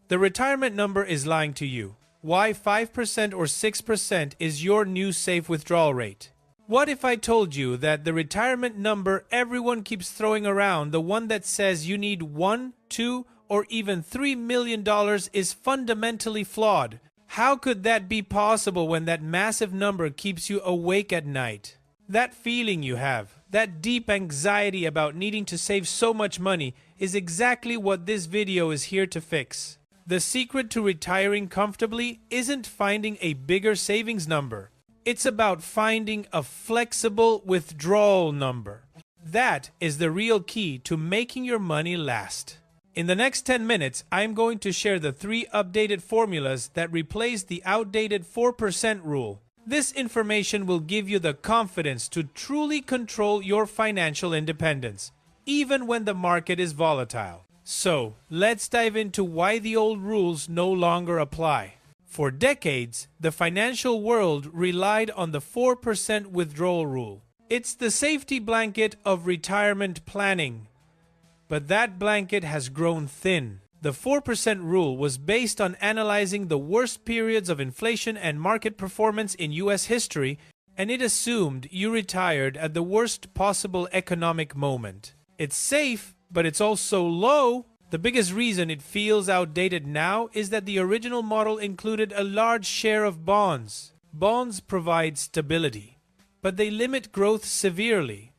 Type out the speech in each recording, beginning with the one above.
The retirement number is lying to you. Why 5% or 6% is your new safe withdrawal rate? What if I told you that the retirement number everyone keeps throwing around, the one that says you need $1, $2, or even $3 million is fundamentally flawed? How could that be possible when that massive number keeps you awake at night? That feeling you have, that deep anxiety about needing to save so much money, is exactly what this video is here to fix. The secret to retiring comfortably isn't finding a bigger savings number. It's about finding a flexible withdrawal number. That is the real key to making your money last. In the next 10 minutes, I'm going to share the 3 updated formulas that replace the outdated 4% rule. This information will give you the confidence to truly control your financial independence, even when the market is volatile. So, let's dive into why the old rules no longer apply. For decades, the financial world relied on the 4% withdrawal rule. It's the safety blanket of retirement planning. But that blanket has grown thin. The 4% rule was based on analyzing the worst periods of inflation and market performance in US history, and it assumed you retired at the worst possible economic moment. It's safe, but it's also low. The biggest reason it feels outdated now is that the original model included a large share of bonds. Bonds provide stability, but they limit growth severely,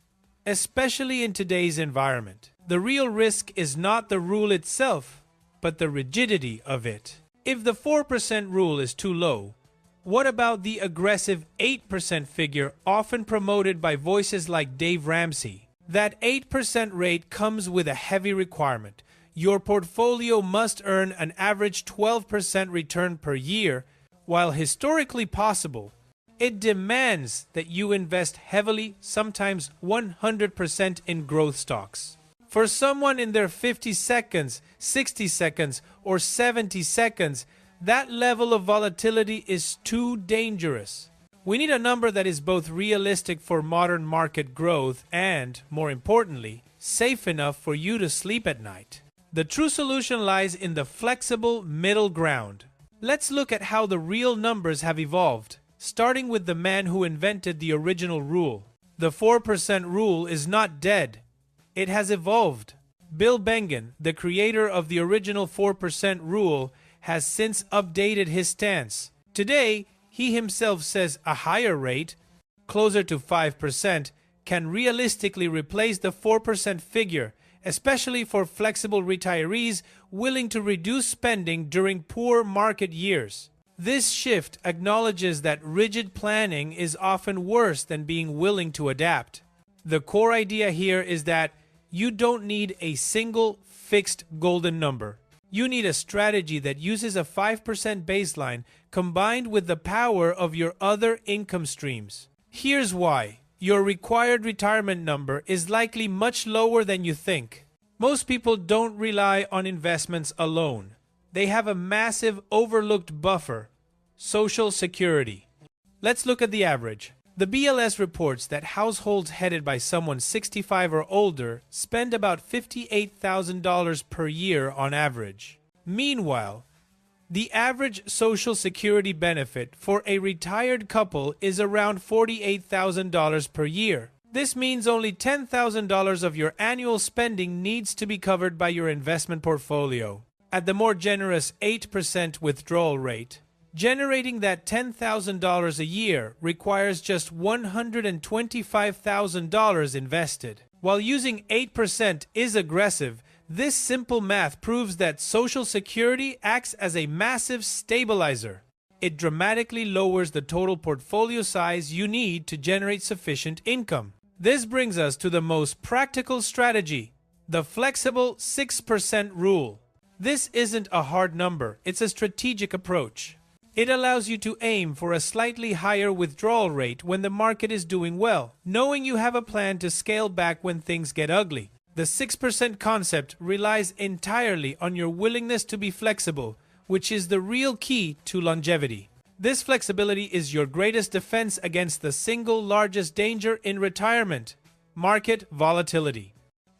especially in today's environment. The real risk is not the rule itself, but the rigidity of it. If the 4% rule is too low, what about the aggressive 8% figure often promoted by voices like Dave Ramsey? That 8% rate comes with a heavy requirement. Your portfolio must earn an average 12% return per year. While historically possible, it demands that you invest heavily, sometimes 100% in growth stocks. For someone in their 50 seconds, 60 seconds, or 70 seconds, that level of volatility is too dangerous. We need a number that is both realistic for modern market growth and, more importantly, safe enough for you to sleep at night. The true solution lies in the flexible middle ground. Let's look at how the real numbers have evolved, starting with the man who invented the original rule. The 4% rule is not dead. It has evolved. Bill Bengen, the creator of the original 4% rule, has since updated his stance. Today, he himself says a higher rate, closer to 5%, can realistically replace the 4% figure, especially for flexible retirees willing to reduce spending during poor market years. This shift acknowledges that rigid planning is often worse than being willing to adapt. The core idea here is that you don't need a single fixed golden number. You need a strategy that uses a 5% baseline combined with the power of your other income streams. Here's why. Your required retirement number is likely much lower than you think. Most people don't rely on investments alone. They have a massive overlooked buffer, Social Security. Let's look at the average. The BLS reports that households headed by someone 65 or older spend about $58,000 per year on average. Meanwhile, the average Social Security benefit for a retired couple is around $48,000 per year. This means only $10,000 of your annual spending needs to be covered by your investment portfolio. At the more generous 8% withdrawal rate, generating that $10,000 a year requires just $125,000 invested. While using 8% is aggressive, this simple math proves that Social Security acts as a massive stabilizer. It dramatically lowers the total portfolio size you need to generate sufficient income. This brings us to the most practical strategy, the flexible 6% rule. This isn't a hard number, it's a strategic approach. It allows you to aim for a slightly higher withdrawal rate when the market is doing well, knowing you have a plan to scale back when things get ugly. The 6% concept relies entirely on your willingness to be flexible, which is the real key to longevity. This flexibility is your greatest defense against the single largest danger in retirement, market volatility.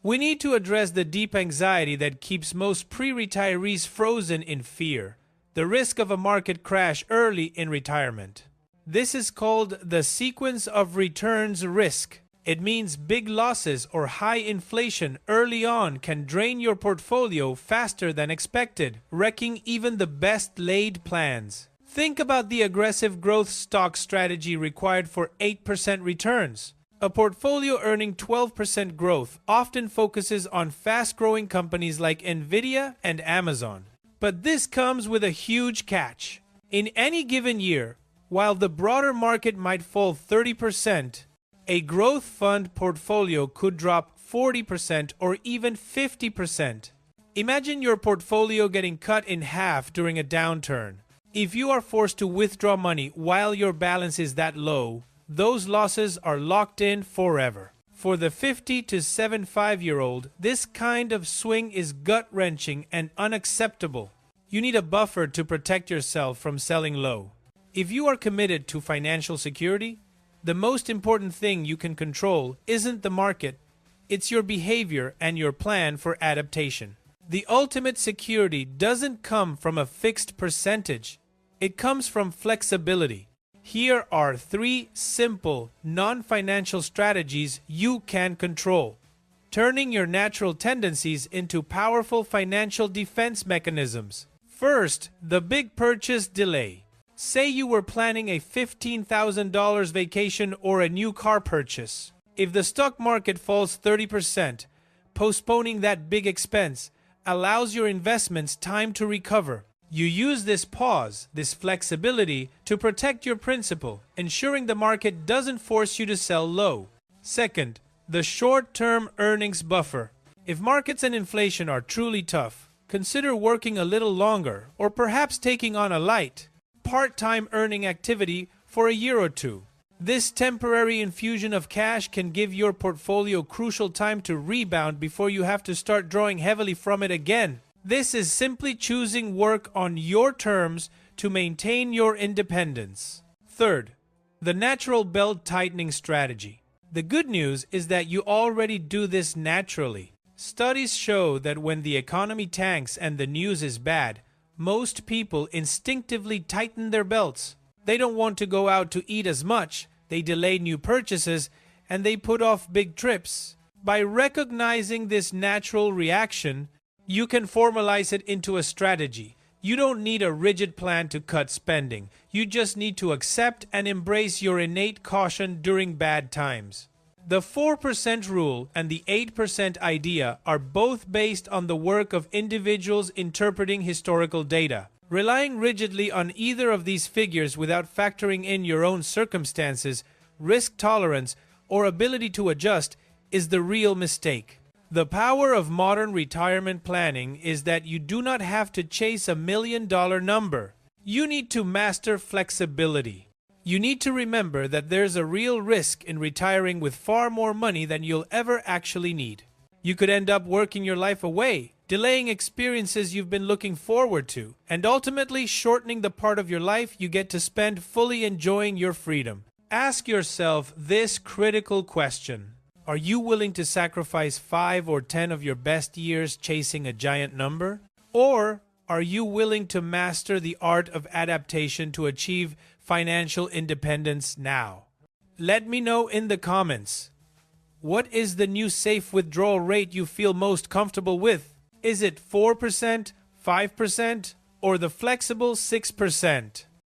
We need to address the deep anxiety that keeps most pre-retirees frozen in fear: the risk of a market crash early in retirement. This is called the sequence of returns risk. It means big losses or high inflation early on can drain your portfolio faster than expected, wrecking even the best laid plans. Think about the aggressive growth stock strategy required for 8% returns. A portfolio earning 12% growth often focuses on fast-growing companies like Nvidia and Amazon. But this comes with a huge catch. In any given year, while the broader market might fall 30%, a growth fund portfolio could drop 40% or even 50%. Imagine your portfolio getting cut in half during a downturn. If you are forced to withdraw money while your balance is that low, those losses are locked in forever. For the 50 to 75-year-old, this kind of swing is gut-wrenching and unacceptable. You need a buffer to protect yourself from selling low. If you are committed to financial security, the most important thing you can control isn't the market, it's your behavior and your plan for adaptation. The ultimate security doesn't come from a fixed percentage. It comes from flexibility. Here are 3 simple, non-financial strategies you can control, turning your natural tendencies into powerful financial defense mechanisms. First, the big purchase delay. Say you were planning a $15,000 vacation or a new car purchase. If the stock market falls 30%, postponing that big expense allows your investments time to recover. You use this pause, this flexibility, to protect your principal, ensuring the market doesn't force you to sell low. Second, the short-term earnings buffer. If markets and inflation are truly tough, consider working a little longer or perhaps taking on a light, part-time earning activity for a year or two. This temporary infusion of cash can give your portfolio crucial time to rebound before you have to start drawing heavily from it again. This is simply choosing work on your terms to maintain your independence. Third, the natural belt tightening strategy. The good news is that you already do this naturally. Studies show that when the economy tanks and the news is bad, most people instinctively tighten their belts. They don't want to go out to eat as much, they delay new purchases, and they put off big trips. By recognizing this natural reaction, you can formalize it into a strategy. You don't need a rigid plan to cut spending. You just need to accept and embrace your innate caution during bad times. The 4% rule and the 8% idea are both based on the work of individuals interpreting historical data. Relying rigidly on either of these figures without factoring in your own circumstances, risk tolerance, or ability to adjust is the real mistake. The power of modern retirement planning is that you do not have to chase $1 million number. You need to master flexibility. You need to remember that there's a real risk in retiring with far more money than you'll ever actually need. You could end up working your life away, delaying experiences you've been looking forward to, and ultimately shortening the part of your life you get to spend fully enjoying your freedom. Ask yourself this critical question. Are you willing to sacrifice 5 or 10 of your best years chasing a giant number? Or are you willing to master the art of adaptation to achieve financial independence now? Let me know in the comments. What is the new safe withdrawal rate you feel most comfortable with? Is it 4%, 5%, or the flexible 6%?